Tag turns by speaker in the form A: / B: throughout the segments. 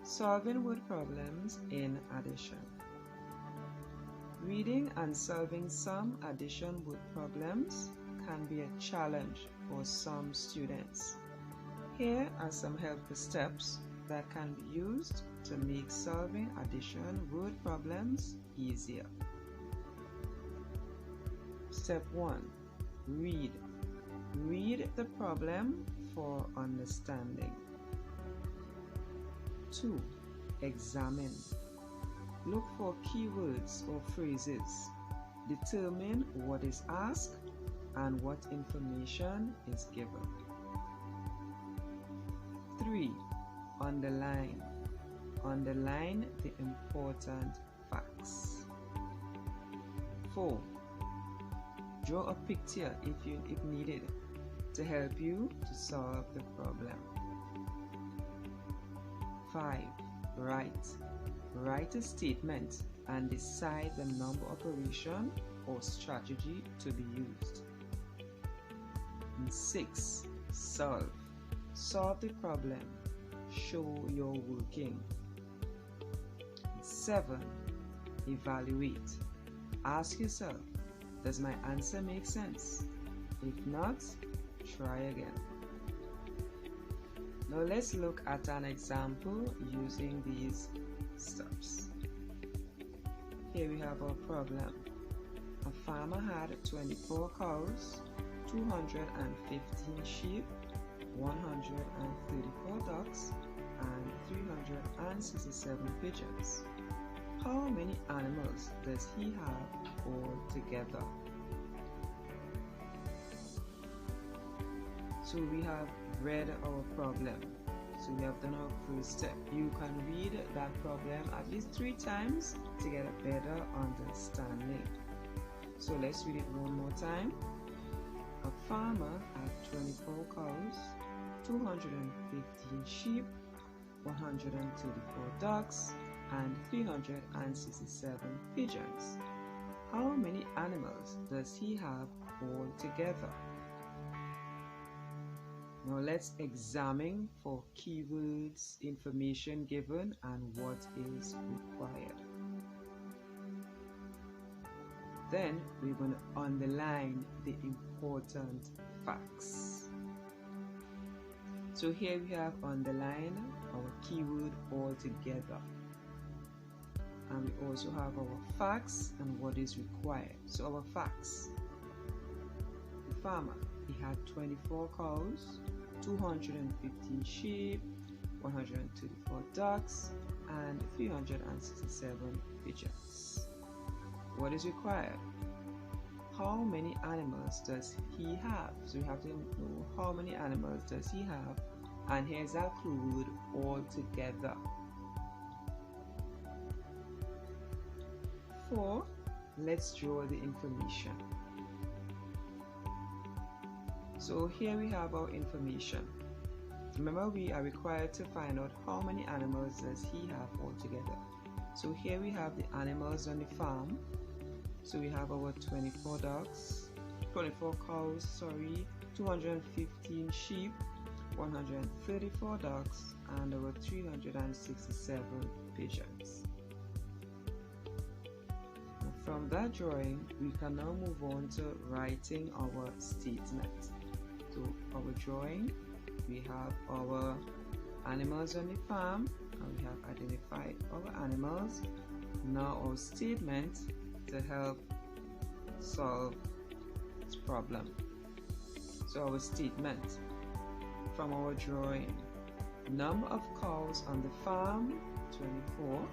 A: Solving word problems in addition. Reading and solving some addition word problems can be a challenge for some students. Here are some helpful steps that can be used to make solving addition word problems easier. Step 1. Read. Read the problem for understanding. 2. Examine. Look for keywords or phrases. Determine what is asked and what information is given. 3. Underline. Underline the important facts. 4. Draw a picture if needed to help you to solve the problem. 5. Write. Write a statement and decide the number operation or strategy to be used. And 6. Solve. Solve the problem. Show your working. 7. Evaluate. Ask yourself, does my answer make sense? If not, try again. Now let's look at an example using these steps. Here we have our problem. A farmer had 24 cows, 215 sheep, 134 ducks, and 367 pigeons. How many animals does he have altogether? So we have read our problem. So we have done our first step. You can read that problem at least 3 times to get a better understanding. So let's read it one more time. A farmer had 24 cows, 215 sheep, 134 ducks, and 367 pigeons. How many animals does he have altogether? Now let's examine for keywords, information given, and what is required. Then we're going to underline the important facts. So here we have underlined our keyword altogether. And we also have our facts and what is required. So our facts. The farmer, he had 24 cows, 215 sheep, 134 ducks, and 367 pigeons. What is required? How many animals does he have? So we have to know how many animals does he have, and here's our clue word altogether. 4. Let's draw the information. So here we have our information. Remember, we are required to find out how many animals does he have altogether. So here we have the animals on the farm. So we have our 24 cows, 215 sheep, 134 ducks, and our 367 pigeons. From that drawing, we can now move on to writing our statement. So our drawing, we have our animals on the farm, and we have identified our animals. Now our statement to help solve this problem. So our statement from our drawing: number of cows on the farm 24,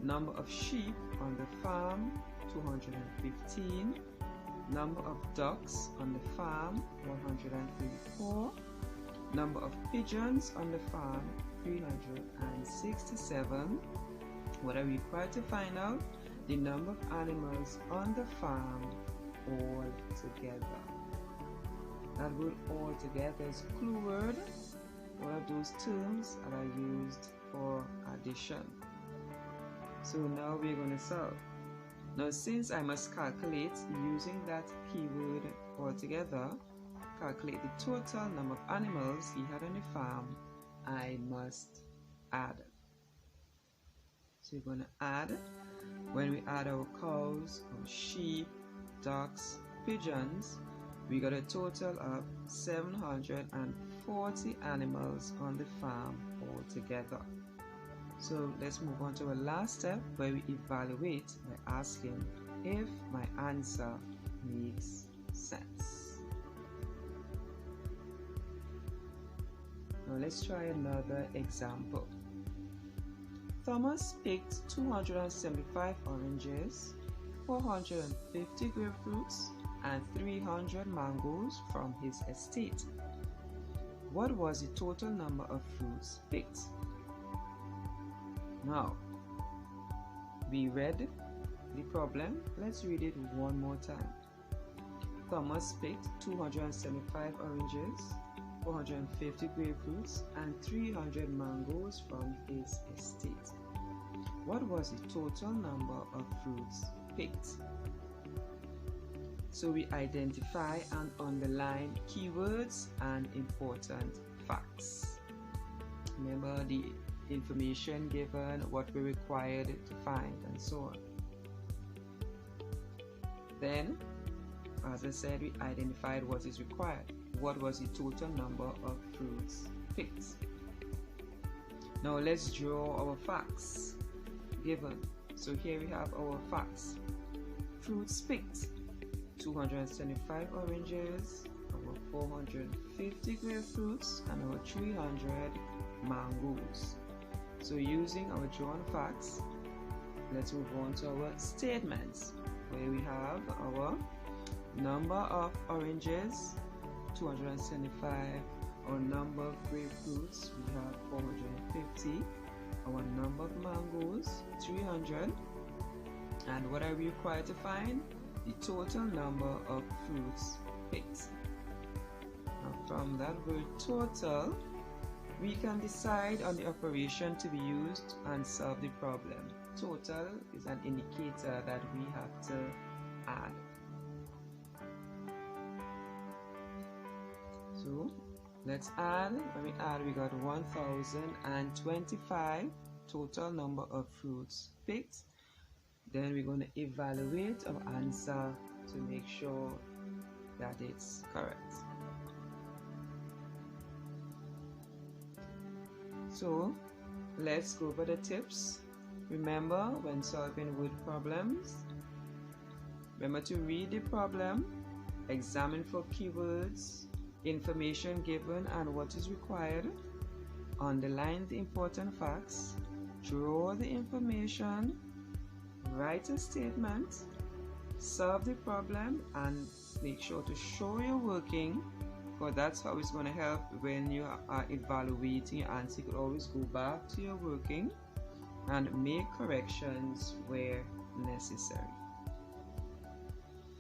A: number of sheep on the farm 215, number of ducks on the farm 134, number of pigeons on the farm 367. What are we required to find out? The number of animals on the farm all together. That word all together is a clue word, one of those terms that are used for addition. So now we're going to solve. Now since I must calculate using that keyword altogether, calculate the total number of animals he had on the farm, I must add So we're going to add. When we add our cows, our sheep, ducks, pigeons, we got a total of 740 animals on the farm altogether. So let's move on to our last step, where we evaluate by asking if my answer makes sense. Now let's try another example. Thomas picked 275 oranges, 450 grapefruits, and 300 mangoes from his estate. What was the total number of fruits picked? Now, we read the problem. Let's read it one more time. Thomas picked 275 oranges, 450 grapefruits, and 300 mangoes from his estate. What was the total number of fruits picked? So we identify and underline keywords and important facts. Remember the information given, what we're required to find, and so on. Then, as I said, we identified what is required. What was the total number of fruits picked? Now let's draw our facts given. So here we have our facts. Fruits picked: 275 oranges, our 450 grapefruits, and our 300 mangoes. So using our drawn facts, let's move on to our statements, where we have our number of oranges, 275, our number of grapefruits, we have 450, our number of mangoes, 300, and what are we required to find? The total number of fruits picked. Now from that word total, we can decide on the operation to be used and solve the problem. Total is an indicator that we have to add. So let's add. When we add, we got 1025 total number of fruits picked. Then we're going to evaluate our answer to make sure that it's correct. So let's go over the tips. Remember, when solving word problems, remember to read the problem, examine for keywords, information given and what is required, underline the important facts, draw the information, write a statement, solve the problem, and make sure to show your working, because that's how it's going to help when you are evaluating your answer. You could always go back to your working and make corrections where necessary.